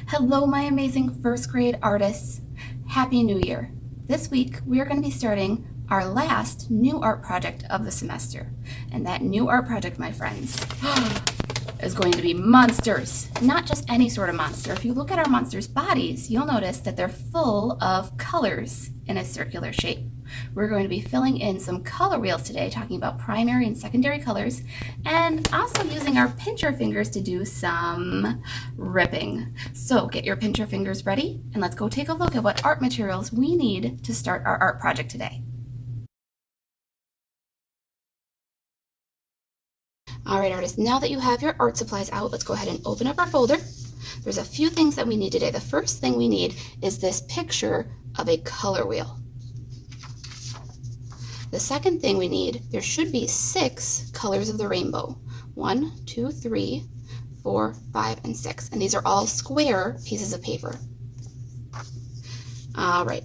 Hello, my amazing first grade artists. Happy New Year. This week, we are going to be starting our last new art project of the semester. And that new art project, my friends, is going to be monsters. Not just any sort of monster. If you look at our monsters' bodies, you'll notice that they're full of colors in a circular shape. We're going to be filling in some color wheels today, talking about primary and secondary colors, and also using our pincher fingers to do some ripping. So get your pincher fingers ready, and let's go take a look at what art materials we need to start our art project today. All right, artists, now that you have your art supplies out, let's go ahead and open up our folder. There's a few things that we need today. The first thing we need is this picture of a color wheel. The second thing we need, there should be 6 colors of the rainbow. 1, 2, 3, 4, 5, and 6. And these are all square pieces of paper. All right.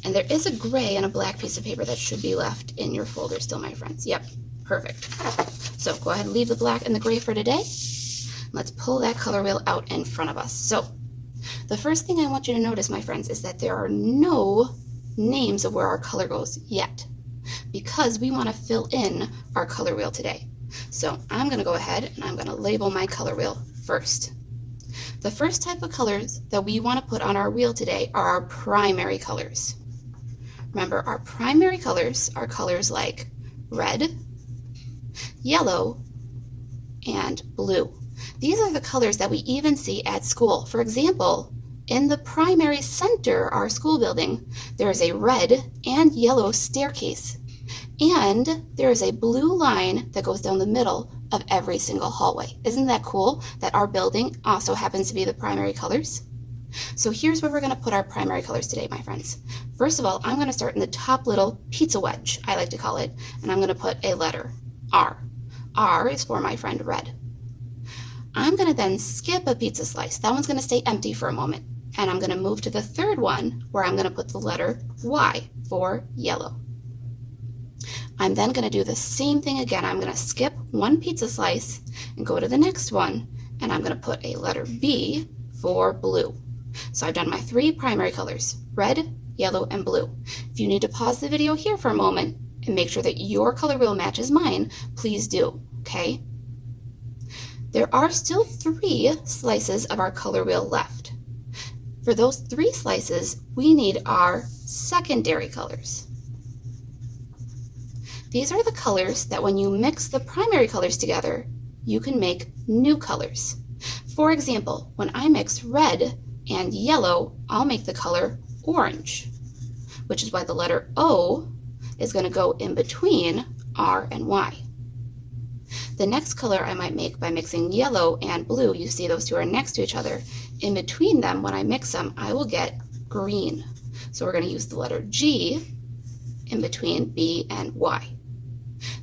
And there is a gray and a black piece of paper that should be left in your folder still, my friends. Yep, perfect. So go ahead and leave the black and the gray for today. Let's pull that color wheel out in front of us. So the first thing I want you to notice, my friends, is that there are no names of where our color goes yet, because we want to fill in our color wheel today. So I'm going to go ahead and I'm going to label my color wheel first. The first type of colors that we want to put on our wheel today are our primary colors. Remember, our primary colors are colors like red, yellow, and blue. These are the colors that we even see at school. For example, in the primary center, our school building, there is a red and yellow staircase. And there is a blue line that goes down the middle of every single hallway. Isn't that cool that our building also happens to be the primary colors? So here's where we're going to put our primary colors today, my friends. First of all, I'm going to start in the top little pizza wedge, I like to call it, and I'm going to put a letter, R. R is for my friend red. I'm going to then skip a pizza slice. That one's going to stay empty for a moment. And I'm going to move to the third one where I'm going to put the letter Y for yellow. I'm then going to do the same thing again. I'm going to skip one pizza slice and go to the next one, and I'm going to put a letter B for blue. So I've done my 3 primary colors, red, yellow, and blue. If you need to pause the video here for a moment and make sure that your color wheel matches mine, please do, okay? There are still 3 slices of our color wheel left. For those 3 slices, we need our secondary colors. These are the colors that when you mix the primary colors together, you can make new colors. For example, when I mix red and yellow, I'll make the color orange, which is why the letter O is going to go in between R and Y. The next color I might make by mixing yellow and blue, you see those 2 are next to each other. In between them, when I mix them, I will get green. So we're going to use the letter G in between B and Y.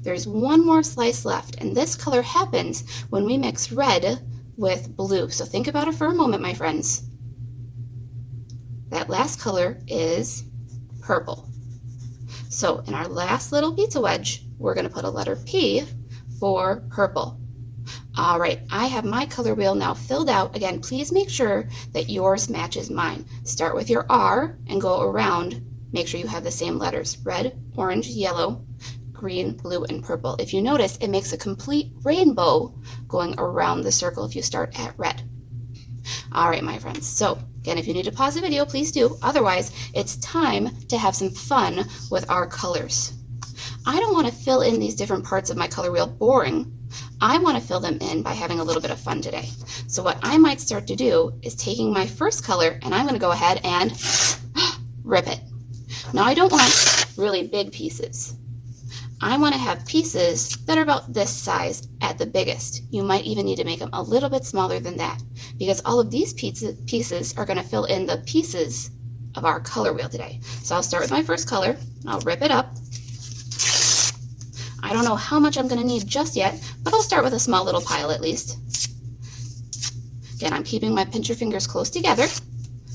There's one more slice left, and this color happens when we mix red with blue. So think about it for a moment, my friends. That last color is purple. So in our last little pizza wedge, we're going to put a letter P for purple. All right, I have my color wheel now filled out. Again, please make sure that yours matches mine. Start with your R and go around. Make sure you have the same letters, red, orange, yellow, green, blue, and purple. If you notice, it makes a complete rainbow going around the circle if you start at red. All right, my friends. So again, if you need to pause the video, please do. Otherwise, it's time to have some fun with our colors. I don't want to fill in these different parts of my color wheel boring. I want to fill them in by having a little bit of fun today. So what I might start to do is taking my first color, and I'm going to go ahead and rip it. Now, I don't want really big pieces. I want to have pieces that are about this size at the biggest. You might even need to make them a little bit smaller than that, because all of these pieces are going to fill in the pieces of our color wheel today. So I'll start with my first color, and I'll rip it up. I don't know how much I'm going to need just yet, but I'll start with a small little pile at least. Again, I'm keeping my pincher fingers close together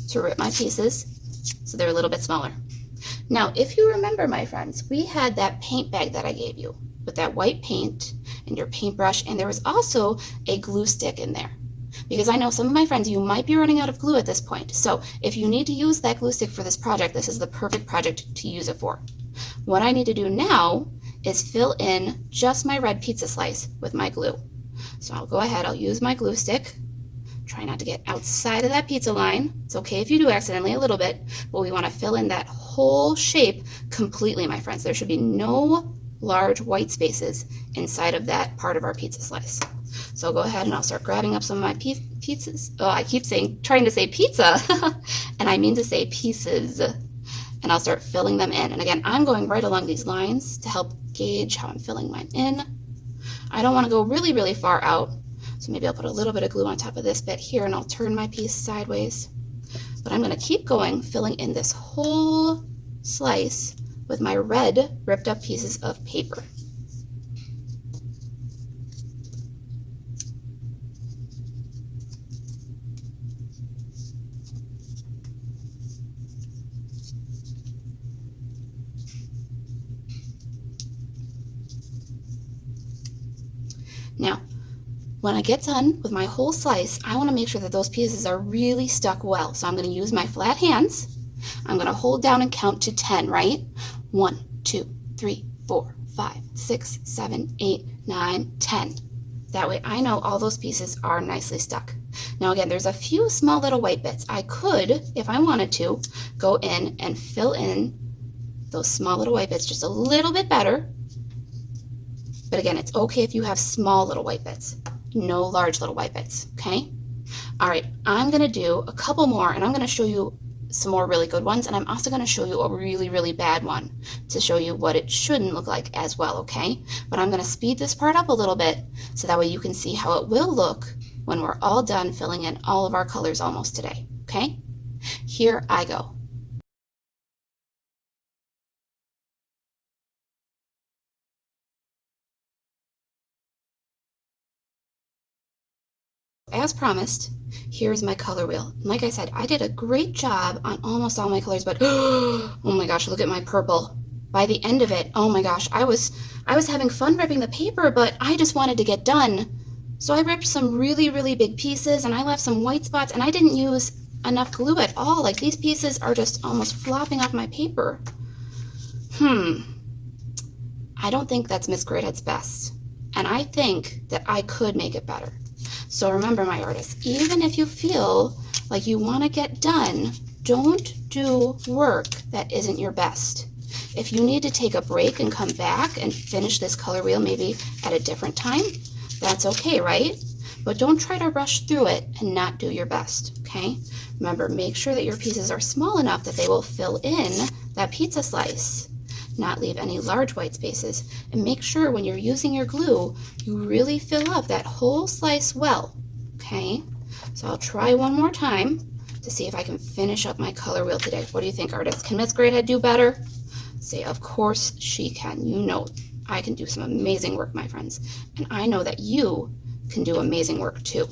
to rip my pieces so they're a little bit smaller. Now, if you remember, my friends, we had that paint bag that I gave you with that white paint and your paintbrush, and there was also a glue stick in there. because I know some of my friends, you might be running out of glue at this point. So if you need to use that glue stick for this project, this is the perfect project to use it for. What I need to do now is fill in just my red pizza slice with my glue. So I'll go ahead, I'll use my glue stick. Try not to get outside of that pizza line. It's okay if you do accidentally a little bit, but we want to fill in that whole shape completely, my friends. There should be no large white spaces inside of that part of our pizza slice. So I'll go ahead and I'll start grabbing up some of my pizzas. Oh, I keep trying to say pizza, and I mean to say pieces. And I'll start filling them in. And again, I'm going right along these lines to help gauge how I'm filling mine in. I don't want to go really, really far out. So maybe I'll put a little bit of glue on top of this bit here, and I'll turn my piece sideways. But I'm going to keep going, filling in this whole slice with my red ripped up pieces of paper. Now, when I get done with my whole slice, I want to make sure that those pieces are really stuck well. So I'm going to use my flat hands. I'm going to hold down and count to 10, right? 1, 2, 3, 4, 5, 6, 7, 8, 9, 10. That way I know all those pieces are nicely stuck. Now again, there's a few small little white bits. I could, if I wanted to, go in and fill in those small little white bits just a little bit better. But again, it's okay if you have small little white bits, no large little white bits, okay? All right, I'm gonna do a couple more, and I'm gonna show you some more really good ones, and I'm also gonna show you a really, really bad one to show you what it shouldn't look like as well, okay? But I'm gonna speed this part up a little bit so that way you can see how it will look when we're all done filling in all of our colors almost today, okay? Here I go. As promised, here's my color wheel. Like I said, I did a great job on almost all my colors, but oh my gosh, look at my purple. By the end of it, oh my gosh, I was having fun ripping the paper, but I just wanted to get done. So I ripped some really, really big pieces, and I left some white spots, and I didn't use enough glue at all. Like, these pieces are just almost flopping off my paper. I don't think that's Miss Greathead's best, and I think that I could make it better. So remember, my artists, even if you feel like you want to get done, don't do work that isn't your best. If you need to take a break and come back and finish this color wheel maybe at a different time, that's okay, right? But don't try to rush through it and not do your best, okay? Remember, make sure that your pieces are small enough that they will fill in that pizza slice, not leave any large white spaces, and make sure when you're using your glue, you really fill up that whole slice well, okay? So I'll try one more time to see if I can finish up my color wheel today. What do you think, artists? Can Miss Greathead do better? Say, of course she can. You know I can do some amazing work, my friends, and I know that you can do amazing work too.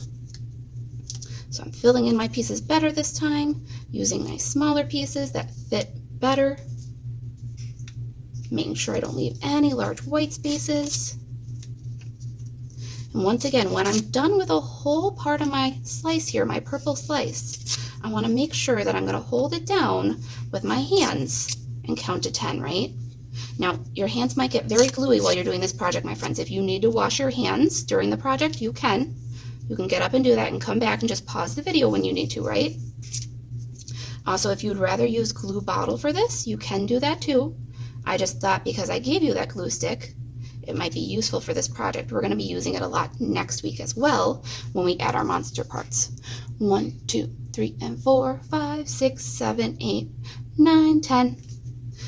So I'm filling in my pieces better this time, using my smaller pieces that fit better, making sure I don't leave any large white spaces. And once again, when I'm done with a whole part of my slice here, my purple slice, I want to make sure that I'm going to hold it down with my hands and count to 10, right? Now, your hands might get very gluey while you're doing this project, my friends. If you need to wash your hands during the project, you can. You can get up and do that and come back and just pause the video when you need to, right? Also, if you'd rather use glue bottle for this, you can do that too. I just thought because I gave you that glue stick, it might be useful for this project. We're going to be using it a lot next week as well when we add our monster parts. 1, 2, 3, and 4, 5, 6, 7, 8, 9, 10.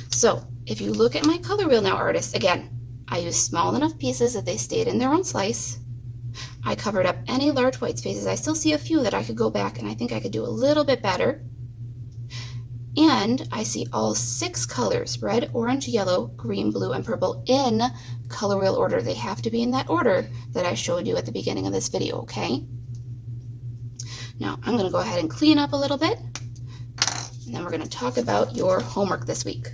So if you look at my color wheel now, artists, again, I used small enough pieces that they stayed in their own slice. I covered up any large white spaces. I still see a few that I could go back and I think I could do a little bit better. And I see all 6 colors, red, orange, yellow, green, blue, and purple in color wheel order. They have to be in that order that I showed you at the beginning of this video, okay? Now I'm going to go ahead and clean up a little bit, and then we're going to talk about your homework this week.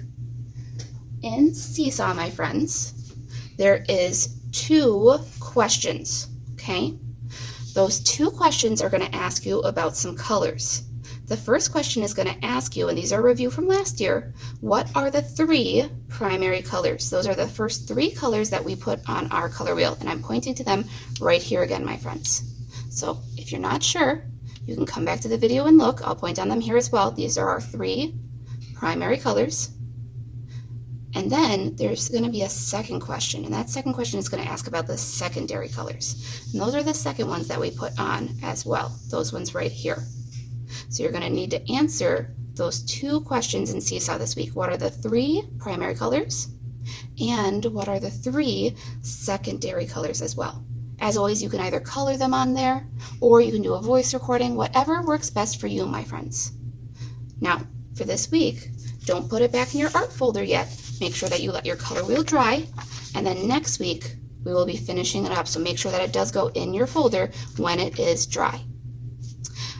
In Seesaw, my friends, there is 2 questions, okay? Those 2 questions are going to ask you about some colors. The first question is going to ask you, and these are a review from last year, what are the 3 primary colors? Those are the first 3 colors that we put on our color wheel, and I'm pointing to them right here again, my friends. So if you're not sure, you can come back to the video and look. I'll point on them here as well. These are our 3 primary colors. And then there's going to be a second question, and that second question is going to ask about the secondary colors. And those are the second ones that we put on as well, those ones right here. So you're going to need to answer those 2 questions in Seesaw this week. What are the 3 primary colors? And what are the 3 secondary colors as well? As always, you can either color them on there, or you can do a voice recording, whatever works best for you, my friends. Now, for this week, don't put it back in your art folder yet. Make sure that you let your color wheel dry, and then next week we will be finishing it up, so make sure that it does go in your folder when it is dry.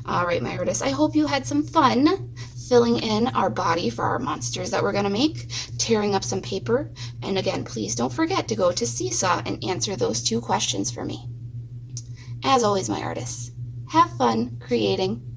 All right, my artists, I hope you had some fun filling in our body for our monsters that we're going to make, tearing up some paper, and again, please don't forget to go to Seesaw and answer those 2 questions for me. As always, my artists, have fun creating.